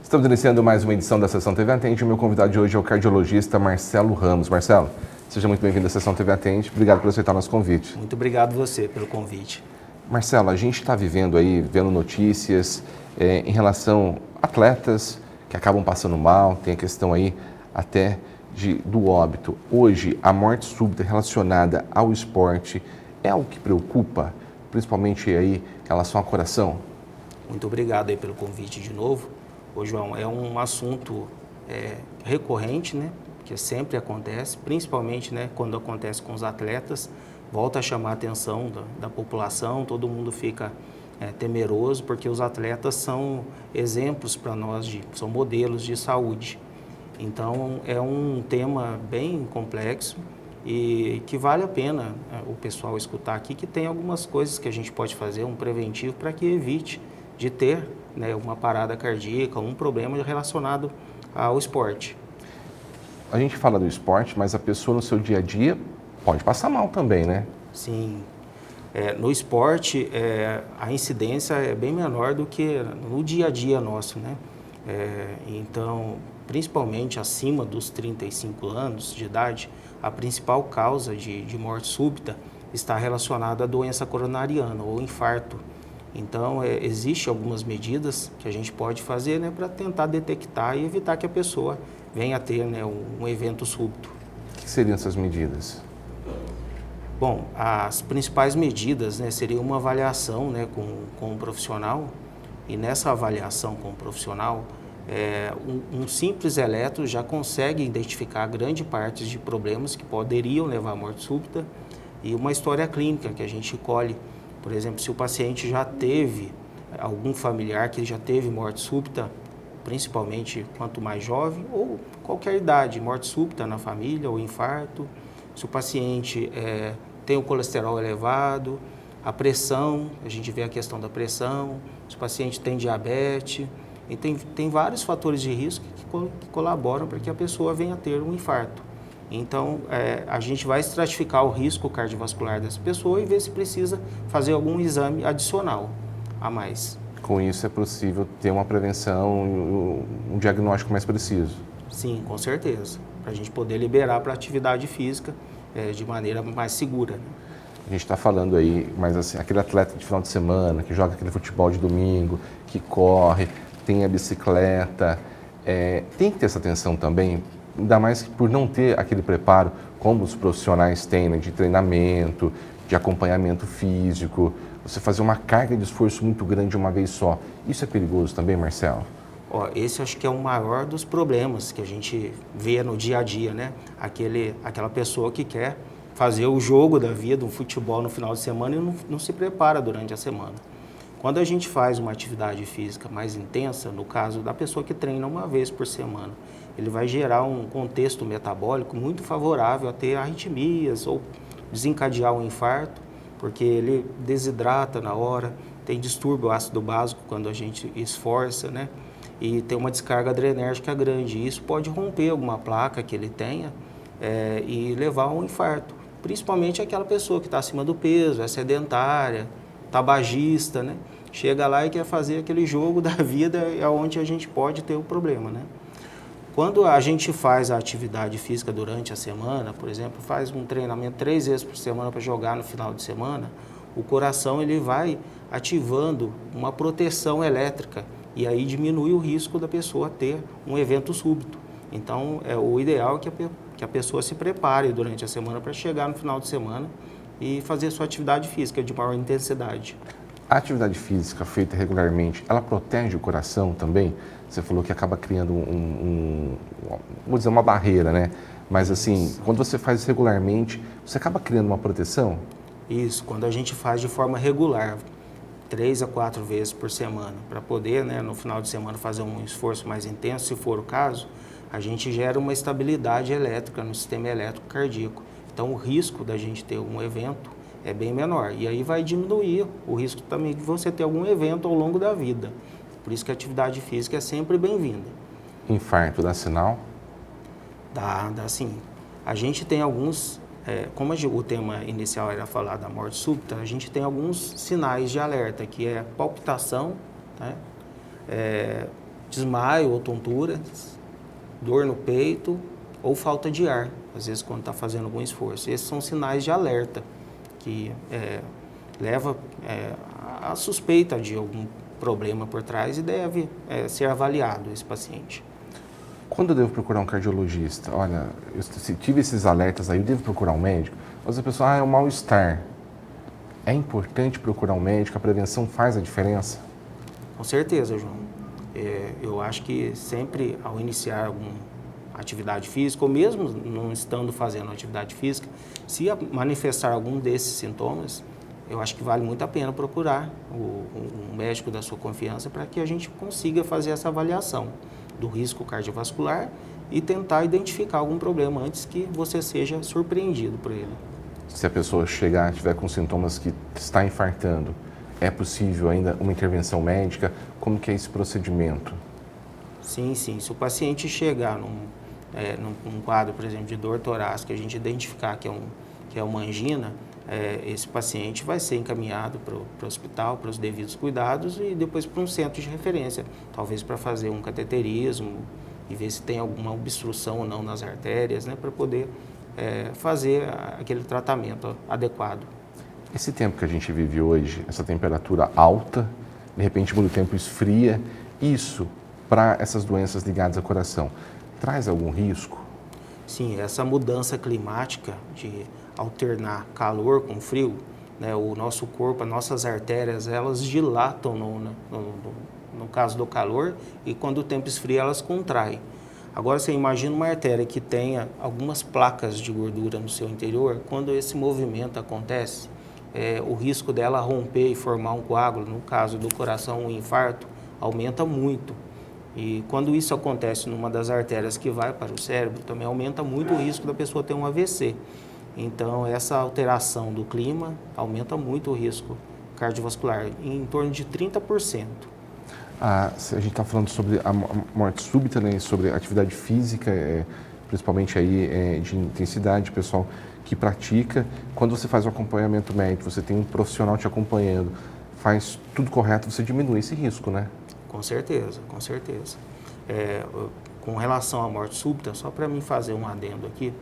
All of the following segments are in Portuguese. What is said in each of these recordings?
Estamos iniciando mais uma edição da Sessão TV Atende. O meu convidado de hoje é o cardiologista Marcelo Ramos. Marcelo, seja muito bem-vindo à Sessão TV Atende. Obrigado por aceitar o nosso convite. Muito obrigado você pelo convite. Marcelo, a gente está vivendo aí, vendo notícias em relação a atletas que acabam passando mal, tem a questão aí até do óbito. Hoje, a morte súbita relacionada ao esporte é algo que preocupa, principalmente aí em relação ao coração? Muito obrigado aí pelo convite de novo. Ô, João, é um assunto recorrente, né? Que sempre acontece, principalmente, né, quando acontece com os atletas, volta a chamar a atenção da população, todo mundo fica temeroso, porque os atletas são exemplos para nós, são modelos de saúde. Então, é um tema bem complexo e que vale a pena o pessoal escutar aqui, que tem algumas coisas que a gente pode fazer, um preventivo, para que evite de ter, né, uma parada cardíaca, um problema relacionado ao esporte. A gente fala do esporte, mas a pessoa no seu dia a dia pode passar mal também, né? Sim. No esporte, a incidência é bem menor do que no dia a dia nosso, né? Então, principalmente acima dos 35 anos de idade, a principal causa de morte súbita está relacionada à doença coronariana ou infarto. Então, existem algumas medidas que a gente pode fazer, né, para tentar detectar e evitar que a pessoa venha a ter, né, um evento súbito. O que seriam essas medidas? Bom, as principais medidas, né, seria uma avaliação, né, com um profissional, e nessa avaliação com o profissional, um simples eletro já consegue identificar grande parte de problemas que poderiam levar à morte súbita, e uma história clínica que a gente colhe. Por exemplo, se o paciente já teve algum familiar que já teve morte súbita, principalmente quanto mais jovem, ou qualquer idade, morte súbita na família ou infarto, se o paciente tem o colesterol elevado, a pressão, a gente vê a questão da pressão, se o paciente tem diabetes, e tem vários fatores de risco que colaboram para que a pessoa venha a ter um infarto. Então, a gente vai estratificar o risco cardiovascular dessa pessoa e ver se precisa fazer algum exame adicional a mais. Com isso é possível ter uma prevenção, um diagnóstico mais preciso? Sim, com certeza. Para a gente poder liberar para a atividade física de maneira mais segura, né? A gente está falando aí, mas assim, aquele atleta de final de semana, que joga aquele futebol de domingo, que corre, tem a bicicleta, tem que ter essa atenção também, ainda mais por não ter aquele preparo como os profissionais têm, né, de treinamento, de acompanhamento físico, você fazer uma carga de esforço muito grande de uma vez só. Isso é perigoso também, Marcelo? Esse acho que é o maior dos problemas que a gente vê no dia a dia, né? Aquela pessoa que quer fazer o jogo da vida, um futebol no final de semana e não se prepara durante a semana. Quando a gente faz uma atividade física mais intensa, no caso da pessoa que treina uma vez por semana, ele vai gerar um contexto metabólico muito favorável a ter arritmias ou desencadear um infarto, porque ele desidrata na hora, tem distúrbio ácido básico quando a gente esforça, né? E tem uma descarga adrenérgica grande. E isso pode romper alguma placa que ele tenha e levar a um infarto. Principalmente aquela pessoa que está acima do peso, é sedentária, tabagista, né? Chega lá e quer fazer aquele jogo da vida, é onde a gente pode ter o problema, né? Quando a gente faz a atividade física durante a semana, por exemplo, faz um treinamento 3 vezes por semana para jogar no final de semana, o coração ele vai ativando uma proteção elétrica e aí diminui o risco da pessoa ter um evento súbito. Então, o ideal é que a pessoa se prepare durante a semana para chegar no final de semana e fazer sua atividade física de maior intensidade. A atividade física feita regularmente, ela protege o coração também? Você falou que acaba criando vou dizer, uma barreira, né? Mas assim, quando você faz regularmente, você acaba criando uma proteção? Isso, quando a gente faz de forma regular, 3 a 4 vezes por semana, para poder, né, no final de semana fazer um esforço mais intenso, se for o caso, a gente gera uma estabilidade elétrica no sistema elétrico cardíaco. Então, o risco da gente ter um evento é bem menor. E aí vai diminuir o risco também de você ter algum evento ao longo da vida. Por isso que a atividade física é sempre bem-vinda. Infarto dá sinal? Dá sim. A gente tem alguns como o tema inicial era falar da morte súbita, a gente tem alguns sinais de alerta, que é palpitação, né? Desmaio ou tontura, dor no peito ou falta de ar, às vezes quando está fazendo algum esforço. Esses são sinais de alerta que leva a suspeita de algum problema por trás e deve ser avaliado esse paciente. Quando eu devo procurar um cardiologista? Olha, se tive esses alertas aí, eu devo procurar um médico? Mas a pessoa, é um mal-estar. É importante procurar um médico? A prevenção faz a diferença? Com certeza, João. Eu acho que sempre ao iniciar alguma atividade física, ou mesmo não estando fazendo atividade física, se manifestar algum desses sintomas, eu acho que vale muito a pena procurar um médico da sua confiança para que a gente consiga fazer essa avaliação do risco cardiovascular e tentar identificar algum problema antes que você seja surpreendido por ele. Se a pessoa chegar, tiver com sintomas que está infartando, é possível ainda uma intervenção médica? Como que é esse procedimento? Sim. Se o paciente chegar num quadro, por exemplo, de dor torácica, a gente identificar que é uma angina, esse paciente vai ser encaminhado para o hospital, para os devidos cuidados e depois para um centro de referência, talvez para fazer um cateterismo e ver se tem alguma obstrução ou não nas artérias, né, para poder fazer aquele tratamento adequado. Esse tempo que a gente vive hoje, essa temperatura alta, de repente muda o tempo, esfria, isso para essas doenças ligadas ao coração, traz algum risco? Sim, essa mudança climática de alternar calor com frio, né, o nosso corpo, as nossas artérias, elas dilatam no caso do calor e quando o tempo esfria elas contraem. Agora você imagina uma artéria que tenha algumas placas de gordura no seu interior, quando esse movimento acontece, o risco dela romper e formar um coágulo, no caso do coração, um infarto, aumenta muito. E quando isso acontece numa das artérias que vai para o cérebro, também aumenta muito o risco da pessoa ter um AVC. Então, essa alteração do clima aumenta muito o risco cardiovascular, em torno de 30%. A gente está falando sobre a morte súbita, né, sobre atividade física, principalmente aí de intensidade, pessoal que pratica. Quando você faz um acompanhamento médico, você tem um profissional te acompanhando, faz tudo correto, você diminui esse risco, né? Com certeza. Com relação à morte súbita, só para mim fazer um adendo aqui,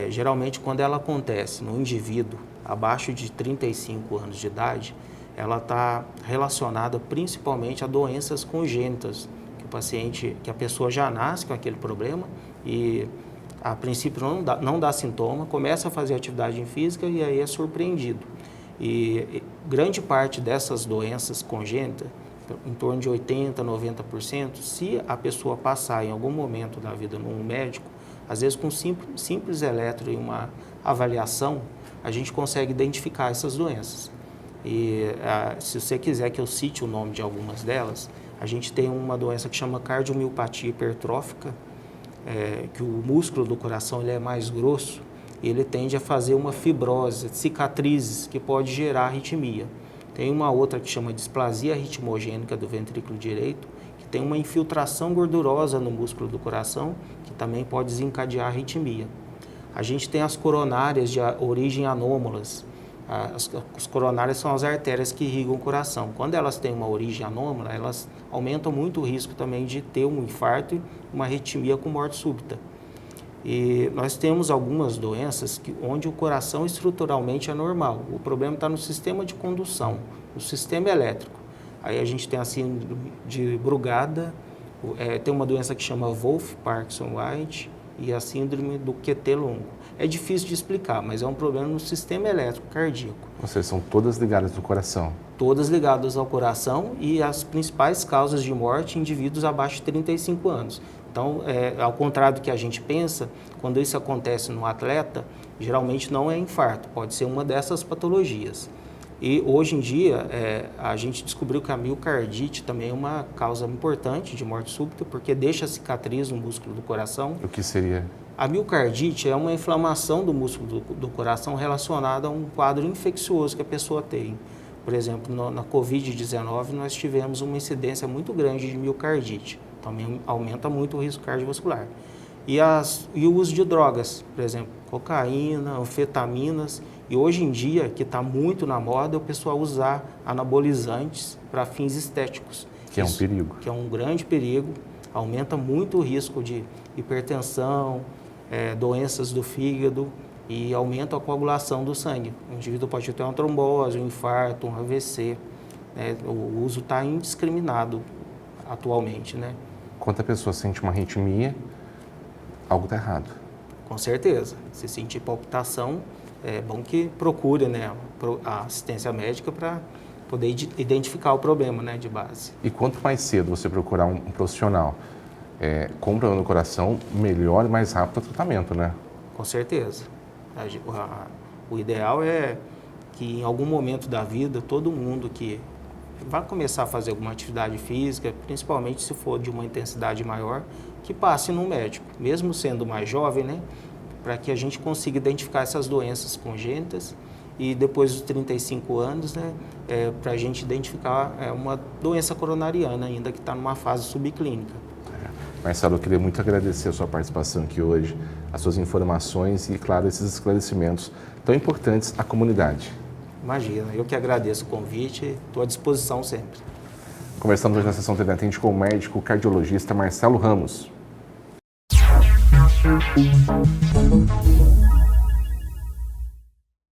geralmente quando ela acontece no indivíduo abaixo de 35 anos de idade, ela está relacionada principalmente a doenças congênitas, que a pessoa já nasce com aquele problema e a princípio não dá sintoma, começa a fazer atividade física e aí é surpreendido. E grande parte dessas doenças congênitas, em torno de 80%, 90%, se a pessoa passar em algum momento da vida num médico, às vezes com simples eletro e uma avaliação, a gente consegue identificar essas doenças. E se você quiser que eu cite o nome de algumas delas, a gente tem uma doença que chama cardiomiopatia hipertrófica, que o músculo do coração ele é mais grosso e ele tende a fazer uma fibrose, cicatrizes, que pode gerar arritmia. Tem uma outra que chama displasia ritmogênica do ventrículo direito, que tem uma infiltração gordurosa no músculo do coração, que também pode desencadear arritmia. A gente tem as coronárias de origem anômalas. As coronárias são as artérias que irrigam o coração. Quando elas têm uma origem anômala, elas aumentam muito o risco também de ter um infarto e uma arritmia com morte súbita. E nós temos algumas doenças onde o coração estruturalmente é normal. O problema está no sistema de condução, no sistema elétrico. Aí a gente tem a síndrome de Brugada, tem uma doença que chama Wolff-Parkinson-White e a síndrome do QT longo. É difícil de explicar, mas é um problema no sistema elétrico cardíaco. Ou seja, são todas ligadas ao coração? Todas ligadas ao coração e as principais causas de morte em indivíduos abaixo de 35 anos. Então, ao contrário do que a gente pensa, quando isso acontece no atleta, geralmente não é infarto, pode ser uma dessas patologias. E hoje em dia, a gente descobriu que a miocardite também é uma causa importante de morte súbita, porque deixa cicatriz no músculo do coração. O que seria? A miocardite é uma inflamação do músculo do coração relacionada a um quadro infeccioso que a pessoa tem. Por exemplo, na Covid-19, nós tivemos uma incidência muito grande de miocardite. Também aumenta muito o risco cardiovascular. e o uso de drogas, por exemplo, cocaína, anfetaminas. E hoje em dia, que está muito na moda, é o pessoal usar anabolizantes para fins estéticos. Que é um perigo. Que é um grande perigo, aumenta muito o risco de hipertensão, doenças do fígado e aumenta a coagulação do sangue. O indivíduo pode ter uma trombose, um infarto, um AVC. O uso está indiscriminado atualmente, né? Quando a pessoa sente uma arritmia, algo está errado. Com certeza. Se sentir palpitação, é bom que procure, né, a assistência médica para poder identificar o problema, né, de base. E quanto mais cedo você procurar um profissional com problema no coração, melhor e mais rápido o tratamento, né? Com certeza. O ideal é que em algum momento da vida, todo mundo que vai começar a fazer alguma atividade física, principalmente se for de uma intensidade maior, que passe num médico, mesmo sendo mais jovem, né? Para que a gente consiga identificar essas doenças congênitas e depois dos 35 anos, né, para a gente identificar uma doença coronariana ainda que está numa fase subclínica. Marcelo, eu queria muito agradecer a sua participação aqui hoje, as suas informações e, claro, esses esclarecimentos tão importantes à comunidade. Imagina, eu que agradeço o convite, estou à disposição sempre. Conversamos hoje na sessão TV Atende com o médico cardiologista Marcelo Ramos.